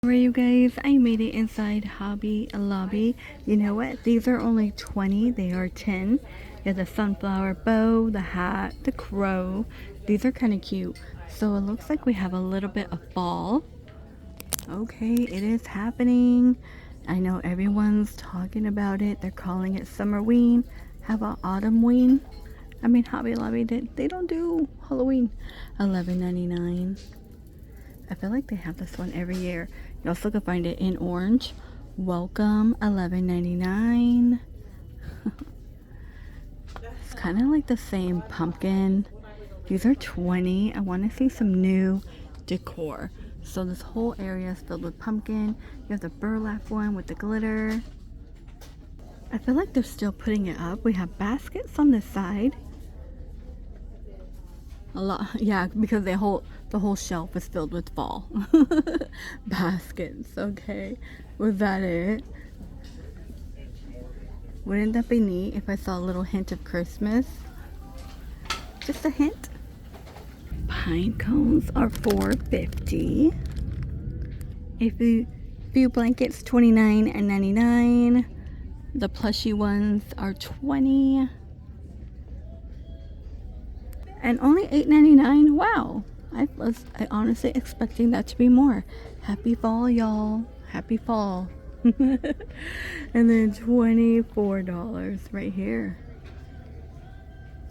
Alright you guys, I made it inside Hobby Lobby. You know what? These are only 20. They are 10. You have the sunflower bow, the hat, the crow. These are kind of cute. So it looks like we have a little bit of fall. Okay, it is happening. I know everyone's talking about it. They're calling it Summerween. How about Autumnween? I mean, Hobby Lobby, they don't do Halloween. $11.99. I feel like they have this one every year. You also can find it in orange. Welcome, $11.99. It's kind of like the same pumpkin. These are 20. I want to see some new decor. So this whole area is filled with pumpkin. You have the burlap one with the glitter. I feel like they're still putting it up. We have baskets on this side. A lot, yeah, because the whole shelf is filled with fall baskets. Okay, was that it? Wouldn't that be neat if I saw a little hint of Christmas? Just a hint. Pine cones are $4.50. A few blankets $29.99. The plushy ones are $20. And only $8.99. Wow. I honestly expecting that to be more. Happy fall, y'all. Happy fall. And then $24 right here.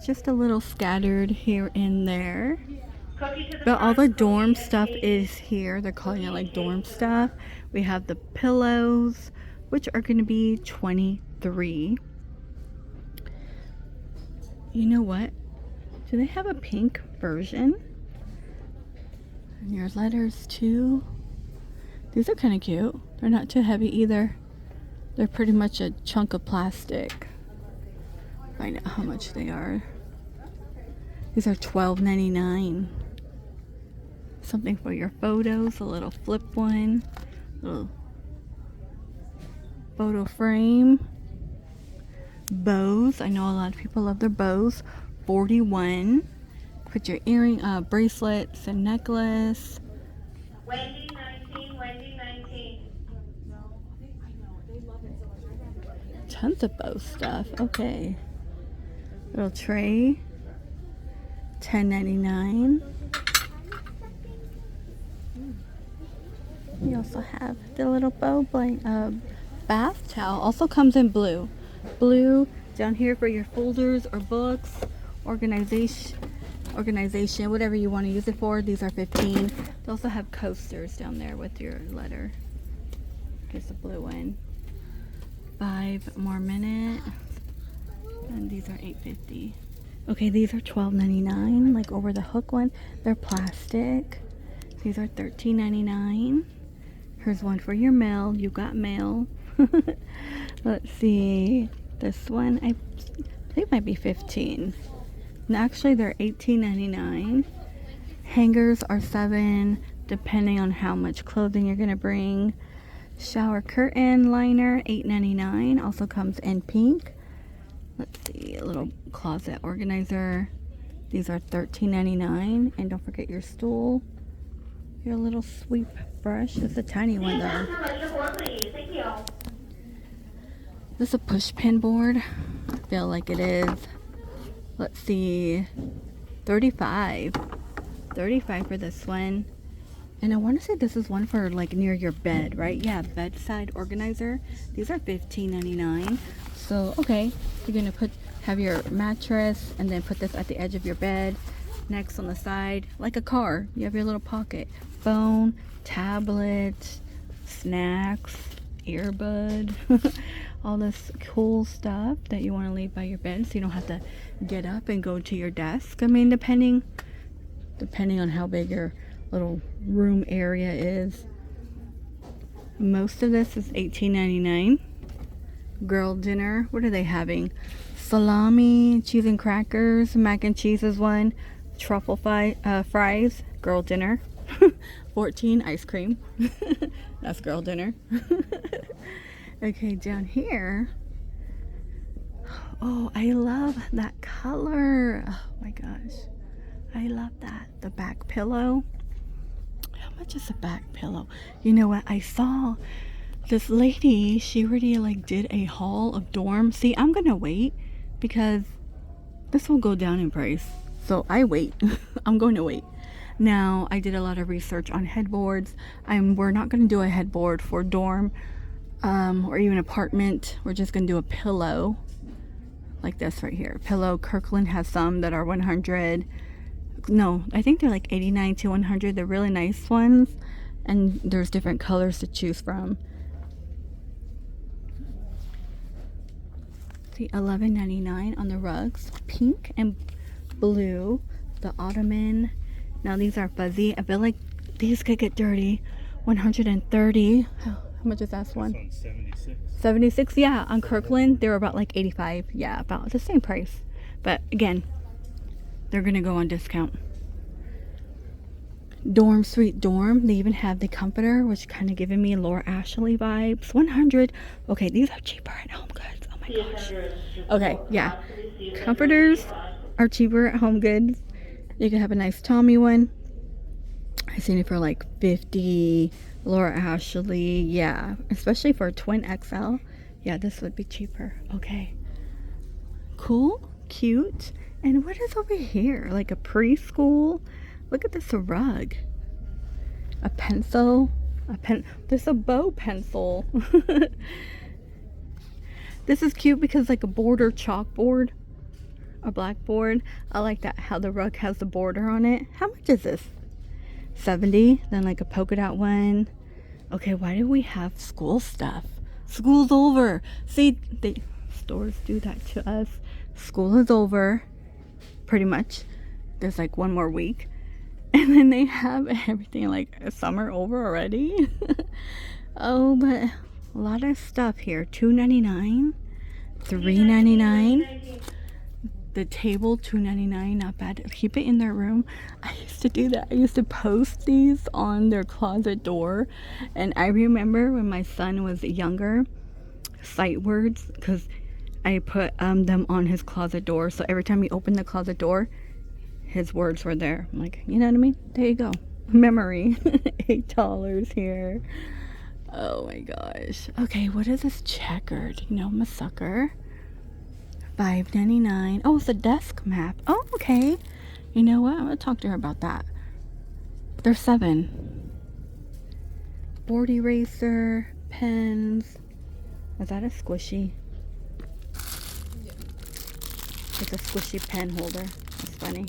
Just a little scattered here and there. But all the dorm stuff is here. They're calling it like dorm stuff. We have the pillows, which are going to be $23. You know what? Do they have a pink version? And your letters too. These are kind of cute. They're not too heavy either. They're pretty much a chunk of plastic. Find out how much they are. These are $12.99. Something for your photos. A little flip one. Little photo frame. Bows. I know a lot of people love their bows. $41. Put your earring, bracelets and necklace. Wendy 19, Wendy 19. Tons of bow stuff. Okay. Little tray. $10.99. You also have the little bow bath towel. Also comes in blue. Blue down here for your folders or books. Organization, whatever you want to use it for. These are $15. They also have coasters down there with your letter. Here's the blue one. 5 more minutes. And these are $8.50. Okay, these are $12.99. Like over the hook one. They're plastic. These are $13.99. Here's one for your mail. You got mail. Let's see. This one I think might be $15. And actually they're $18.99. Hangers are $7, depending on how much clothing you're gonna bring. Shower curtain liner, $8.99. Also comes in pink. Let's see, a little closet organizer. These are $13.99. And don't forget your stool. Your little sweep brush. It's a tiny one though. This is a push pin board. I feel like it is. Let's see, $35 for this one. And I want to say this is one for like near your bed, right? Yeah, bedside organizer. These are $15.99. So okay, you're gonna have your mattress and then put this at the edge of your bed. Next on the side, like a car, you have your little pocket. Phone, tablet, snacks, earbud. All this cool stuff that you want to leave by your bed so you don't have to get up and go to your desk. I mean, depending on how big your little room area is. Most of this is $18.99. Girl dinner. What are they having? Salami, cheese and crackers, mac and cheese is one, truffle fries. Girl dinner. 14. Ice cream. That's girl dinner. Okay, down here. Oh, I love that color. Oh my gosh. I love that. The back pillow. How much is a back pillow? You know what? I saw this lady, she already like did a haul of dorms. See, I'm gonna wait because this will go down in price. So I wait. I'm going to wait. Now, I did a lot of research on headboards. We're not gonna do a headboard for dorm or even apartment. We're just gonna do a pillow like this right here. Pillow. Kirkland has some that are 100. No, I think they're like 89 to 100. They're really nice ones, and there's different colors to choose from. See, $11.99 on the rugs, pink and blue. The ottoman. Now these are fuzzy. I feel like these could get dirty. 130. How much is that one? This one's 76. 76. Yeah, on Kirkland they were about like 85. Yeah, about the same price. But again, they're gonna go on discount. Dorm, sweet dorm. They even have the comforter, which kind of giving me Laura Ashley vibes. 100. Okay, these are cheaper at Home Goods. Oh my gosh. Okay, yeah. Comforters are cheaper at Home Goods. You can have a nice Tommy one. I seen it for like 50. Laura Ashley, yeah. Especially for a twin XL. Yeah, this would be cheaper. Okay. Cool, cute. And what is over here? Like a preschool? Look at this rug. A pencil. There's a bow pencil. This is cute because like a border chalkboard. A blackboard. I like that, how the rug has the border on it. How much is this? 70. Then like a polka dot one. Okay, why do we have school stuff? School's over. See, stores do that to us. School is over. Pretty much. There's like one more week. And then they have everything like summer over already. Oh, but a lot of stuff here. $2.99, $3.99. The table, $2.99, not bad. Keep it in their room. I used to do that. I used to post these on their closet door. And I remember when my son was younger, sight words, because I put them on his closet door. So every time he opened the closet door, his words were there. I'm like, you know what I mean? There you go. Memory. $8 here. Oh my gosh. Okay, what is this checkered? You know, I'm a sucker. $5.99. Oh, it's a desk map. Oh, okay. You know what? I'm gonna talk to her about that. They're $7. Board eraser, pens. Is that a squishy? Yeah. It's a squishy pen holder. That's funny.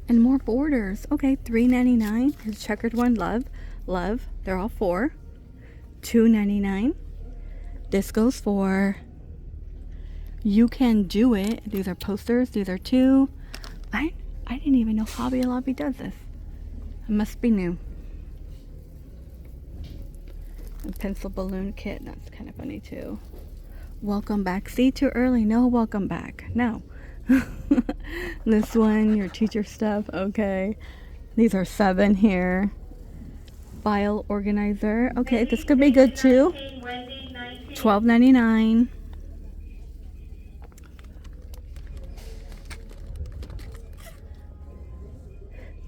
And more borders. Okay, $3.99. His checkered one, love. They're all 4. $2.99. This goes for You Can Do It. These are posters. These are 2. I didn't even know Hobby Lobby does this. It must be new. A pencil balloon kit. That's kind of funny too. Welcome back. See, too early. No welcome back. No. This one, your teacher stuff. Okay. These are 7 here. File organizer. Okay, this could be good too. $12.99.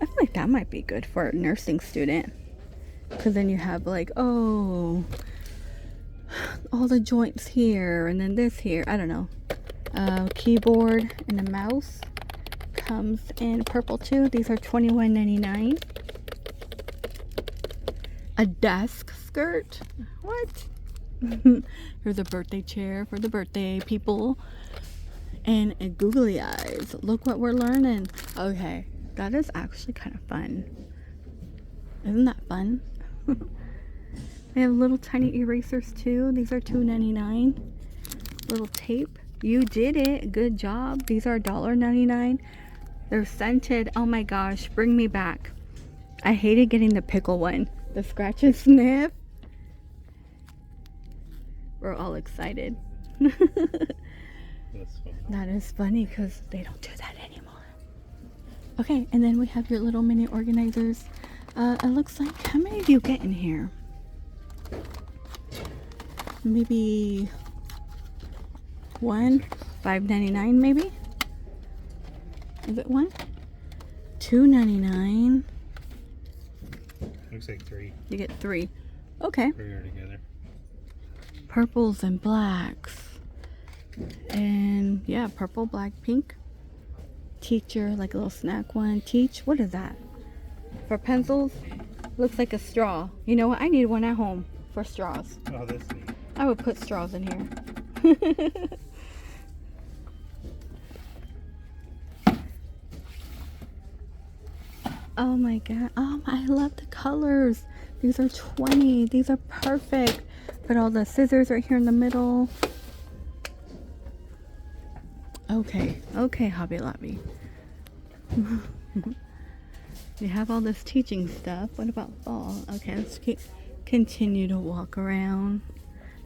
I feel like that might be good for a nursing student. Because then you have like, oh, all the joints here and then this here. I don't know. Keyboard and a mouse. Comes in purple too. These are $21.99. A desk skirt. What? Here's a birthday chair for the birthday people. And a googly eyes. Look what we're learning. Okay. That is actually kind of fun. Isn't that fun? They have little tiny erasers too. These are $2.99. Little tape. You did it. Good job. These are $1.99. They're scented. Oh my gosh. Bring me back. I hated getting the pickle one. The scratch and sniff. We're all excited. That's funny. That is funny because they don't do that anymore. Okay, and then we have your little mini organizers. It looks like, how many do you get in here? Maybe 1, $5.99 maybe? Is it 1? $2.99. Looks like 3. You get 3. Okay. 3 are together. Purples and blacks. And yeah, purple, black, pink. Teacher, like a little snack one. Teach, what is that? For pencils? Looks like a straw. You know what? I need one at home for straws. Oh, that's neat. I would put straws in here. Oh my god. I love the colors. These are 20. These are perfect. Put all the scissors right here in the middle. Okay. Okay, Hobby Lobby. You have all this teaching stuff. What about fall? Okay, let's continue to walk around.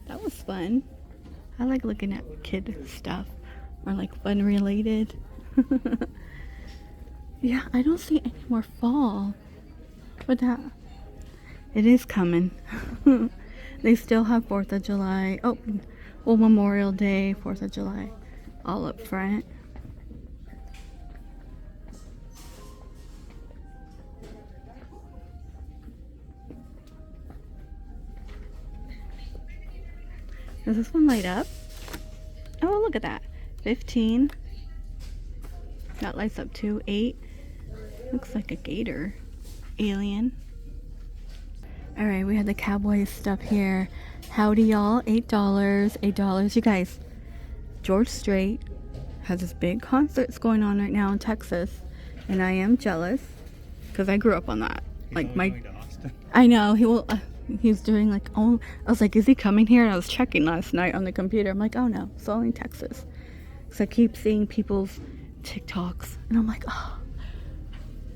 That was fun. I like looking at kid stuff or like fun related. Yeah, I don't see any more fall. But that, it is coming. They still have 4th of July. Oh, well, Memorial Day, 4th of July, all up front. Does this one light up? Oh, look at that. 15. That lights up too. 8. Looks like a gator. Alien. Alright, we have the Cowboy stuff here. Howdy y'all. $8. $8. You guys, George Strait has this big concerts going on right now in Texas. And I am jealous. Because I grew up on that. He's Like only my... going to Austin. I know, he will... he's doing like... Oh, I was like, is he coming here? And I was checking last night on the computer. I'm like, oh no, it's only in Texas. Because I keep seeing people's TikToks. And I'm like, oh...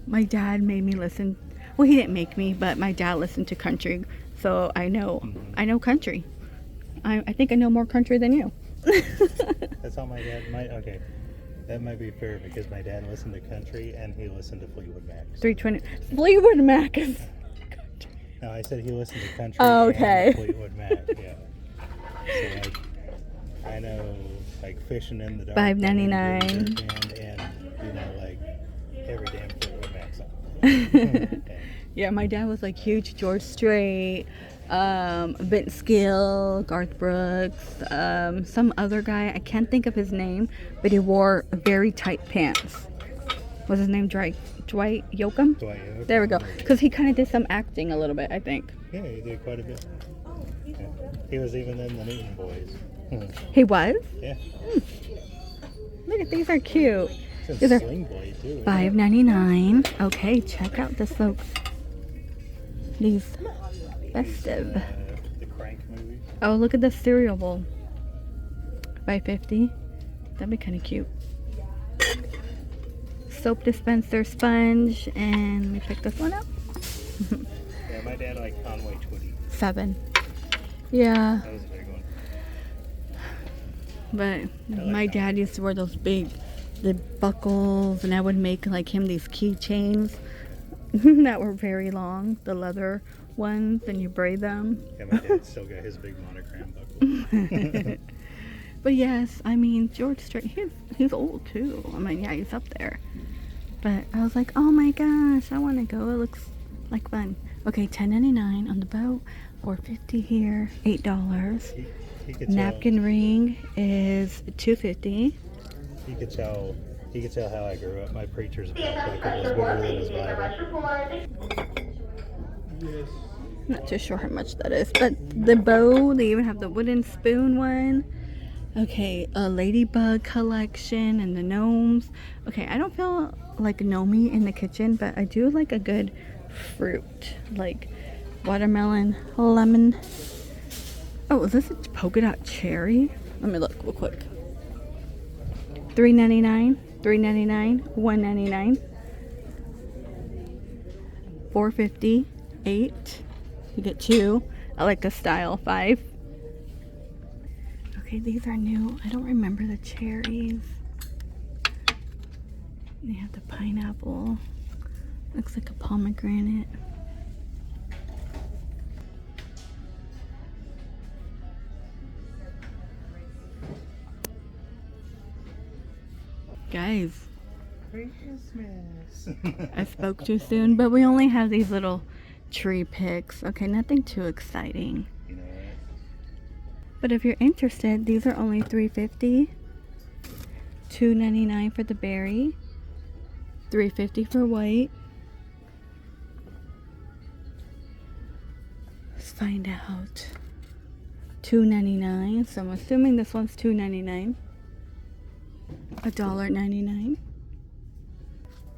My dad made me listen. Well, he didn't make me, but my dad listened to country, so I know. I know country. I think I know more country than you. That's how my dad might. Okay, that might be fair because my dad listened to country and he listened to Fleetwood Mac. 320. Fleetwood Mac is. No, I said he listened to country. Oh, okay. And Fleetwood Mac. Yeah. So like, I know like Fishing in the Dark. $5.99. And you know like every damn Fleetwood Mac song. Yeah, my dad was like huge George Strait, Vince Gill, Garth Brooks, some other guy. I can't think of his name, but he wore very tight pants. Was his name Dwight Yoakam? Dwight Yoakam. There we go. Because he kind of did some acting a little bit, I think. Yeah, he did quite a bit. Yeah. He was even in the Newton Boys. He was? Yeah. Look at these are cute. It's These a are Sling Boy too. $5.99. Okay, check out this look. These festive. The Crank movie. Oh, look at the cereal bowl. $5.50. That'd be kind of cute. Soap dispenser sponge, and let me pick this one up. Yeah, my dad liked Conway Twitty. $7. Yeah, That was a big one. but like my that. dad used to wear those big, the buckles, and I would make like him these keychains that were very long, the leather ones, and you braid them. Yeah, my dad still got his big monogram buckle. But yes, I mean George Strait, he's old too. I mean, yeah, he's up there. But I was like, oh my gosh, I want to go. It looks like fun. Okay, $10.99 on the boat, $4.50 here, $8. He could Napkin ring is $2.50. He could tell how I grew up. My preacher's backpack was bigger than his Bible. Not too sure how much that is, but the bow, they even have the wooden spoon one. Okay, a ladybug collection and the gnomes. Okay, I don't feel like gnomey in the kitchen, but I do like a good fruit, like watermelon, lemon. Oh, is this a polka dot cherry? Let me look real quick. $3.99, $3.99, $1.99, $4.50, $8. You get 2. I like the style 5. Okay, these are new. I don't remember the cherries. They have the pineapple. Looks like a pomegranate. Guys, Christmas. I spoke too soon, but we only have these little tree picks. Okay, nothing too exciting. You know what? But if you're interested, these are only $3.50. $2.99 for the berry. $3.50 for white. Let's find out. $2.99. So I'm assuming this one's $2.99. $1.99.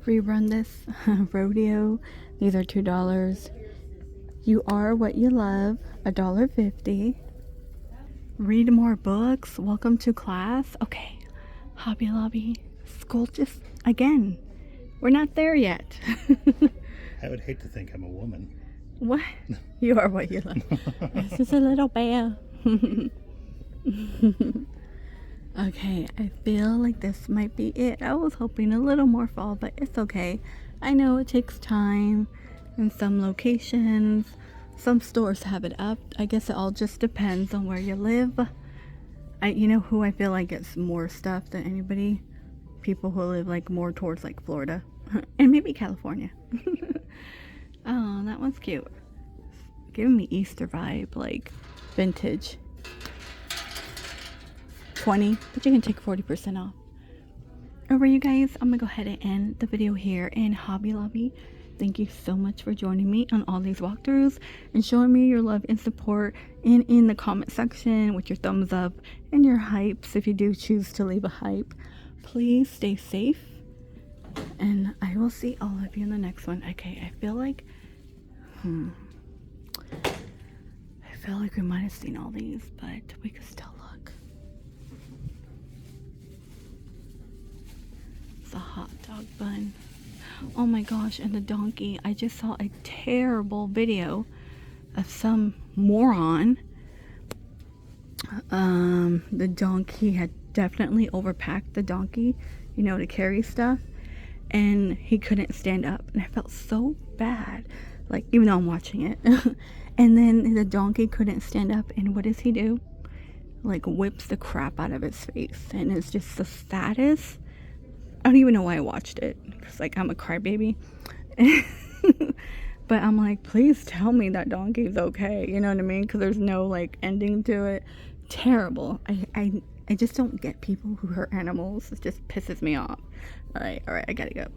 Rerun this rodeo. These are $2. You Are What You Love. $1.50. Read more books. Welcome to class. Okay. Hobby Lobby. School just again. We're not there yet. I would hate to think I'm a woman. What? You are what you love. This is a little bear. Okay, I feel like this might be it. I was hoping a little more fall, but it's okay. I know it takes time in some locations. Some stores have it up. I guess it all just depends on where you live. You know who I feel like gets more stuff than anybody? People who live like more towards like Florida and maybe California. Oh, that one's cute. Giving me Easter vibe, like vintage. 20, but you can take 40% off. Alright, you guys, I'm gonna go ahead and end the video here in Hobby Lobby. Thank you so much for joining me on all these walkthroughs and showing me your love and support in the comment section with your thumbs up and your hypes if you do choose to leave a hype. Please stay safe and I will see all of you in the next one. Okay, I feel like we might have seen all these, but we could still look. It's a hot dog bun. Oh my gosh, and the donkey. I just saw a terrible video of some moron. The donkey had definitely overpacked the donkey, you know, to carry stuff. And he couldn't stand up. And I felt so bad. Like, even though I'm watching it. And then the donkey couldn't stand up. And what does he do? Like, whips the crap out of his face. And it's just the saddest. I don't even know why I watched it. Because, like, I'm a crybaby. But I'm like, please tell me that donkey's okay. You know what I mean? Because there's no, like, ending to it. Terrible. I just don't get people who hurt animals. It just pisses me off. All right, I gotta go.